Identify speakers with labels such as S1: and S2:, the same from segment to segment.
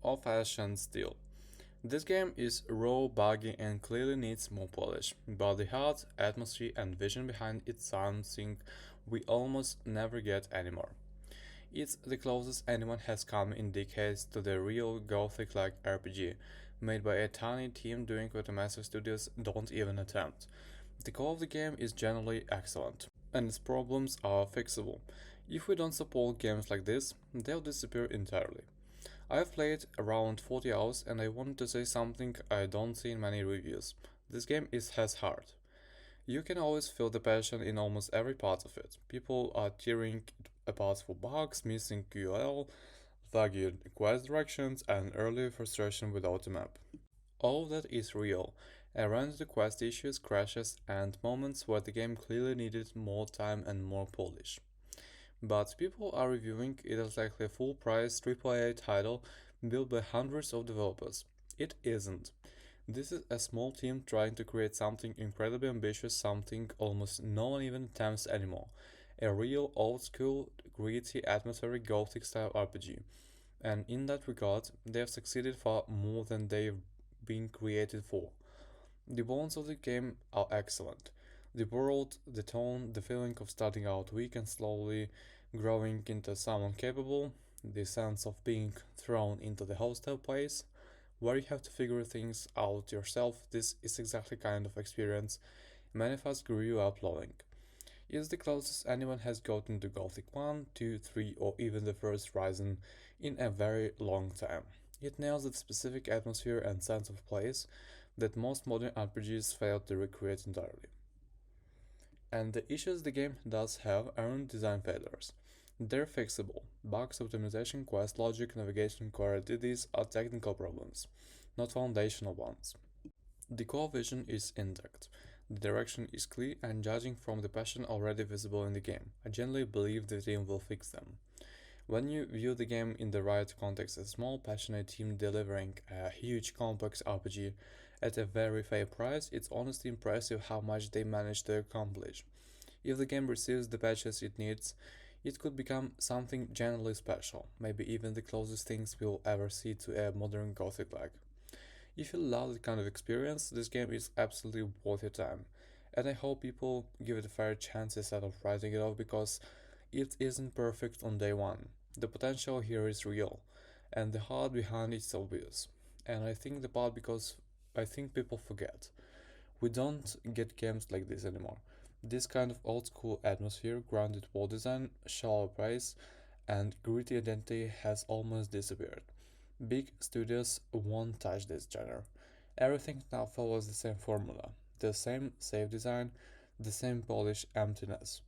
S1: old-fashioned still. This game is raw, buggy, and clearly needs more polish, but the heart, atmosphere, and vision behind it's something we almost never get anymore. It's the closest anyone has come in decades to the real Gothic-like RPG, made by a tiny team doing what the massive studios don't even attempt. The core of the game is generally excellent, and its problems are fixable. If we don't support games like this, they'll disappear entirely. I've played around 40 hours and I wanted to say something I don't see in many reviews. This game has heart. You can always feel the passion in almost every part of it. People are tearing it apart for bugs, missing QL, vague quest directions, and early frustration without a map. All of that is real, and ran into quest issues, crashes, and moments where the game clearly needed more time and more polish. But people are reviewing it as likely a full price AAA title built by hundreds of developers. It isn't. This is a small team trying to create something incredibly ambitious, something almost no one even attempts anymore. A real old school, gritty, atmospheric Gothic style RPG. And in that regard, they have succeeded far more than they've been created for. The bones of the game are excellent. The world, the tone, the feeling of starting out weak and slowly growing into someone capable, the sense of being thrown into the hostile place, where you have to figure things out yourself. This is exactly kind of experience many of us grew up loving. It's the closest anyone has gotten to Gothic 1, 2, 3, or even the first Horizon in a very long time. It nails the specific atmosphere and sense of place that most modern RPGs fail to recreate entirely. And the issues the game does have aren't design failures. They're fixable. Bugs, optimization, quest logic, navigation quality, these are technical problems, not foundational ones. The core vision is intact. The direction is clear, and judging from the passion already visible in the game, I genuinely believe the team will fix them. When you view the game in the right context, a small, passionate team delivering a huge, complex RPG at a very fair price, it's honestly impressive how much they managed to accomplish. If the game receives the patches it needs, it could become something genuinely special, maybe even the closest things we'll ever see to a modern Gothic like. If you love that kind of experience, this game is absolutely worth your time, and I hope people give it a fair chance instead of writing it off because it isn't perfect on day one. The potential here is real, and the heart behind it is obvious. And I think the part because I think people forget. We don't get games like this anymore. This kind of old school atmosphere, grounded world design, shallow pace, and gritty identity has almost disappeared. Big studios won't touch this genre. Everything now follows the same formula, the same safe design, the same polished emptiness.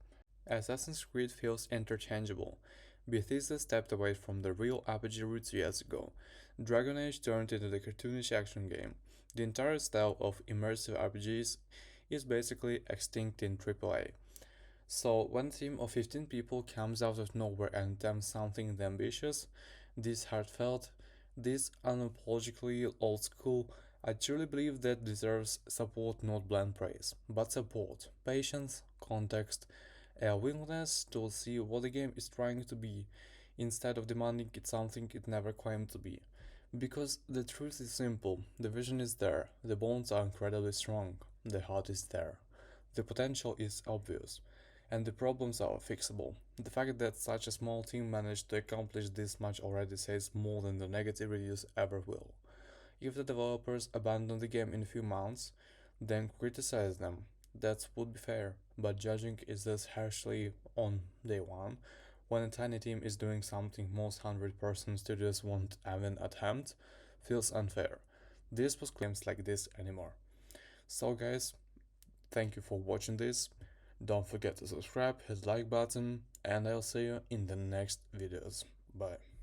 S1: Assassin's Creed feels interchangeable. Bethesda stepped away from the real RPG roots years ago. Dragon Age turned into the cartoonish action game. The entire style of immersive RPGs is basically extinct in AAA. So when a team of 15 people comes out of nowhere and attempts something ambitious, this heartfelt, this unapologetically old school, I truly believe that deserves support, not bland praise, but support, patience, context, a willingness to see what the game is trying to be, instead of demanding it something it never claimed to be. Because the truth is simple, the vision is there, the bonds are incredibly strong, the heart is there, the potential is obvious, and the problems are fixable. The fact that such a small team managed to accomplish this much already says more than the negative reviews ever will. If the developers abandon the game in a few months, then criticize them. That would be fair, but judging is this harshly on day one, when a tiny team is doing something most 100-person studios won't even attempt, feels unfair. This was games like this anymore. So guys, thank you for watching this. Don't forget to subscribe, hit like button, and I'll see you in the next videos. Bye.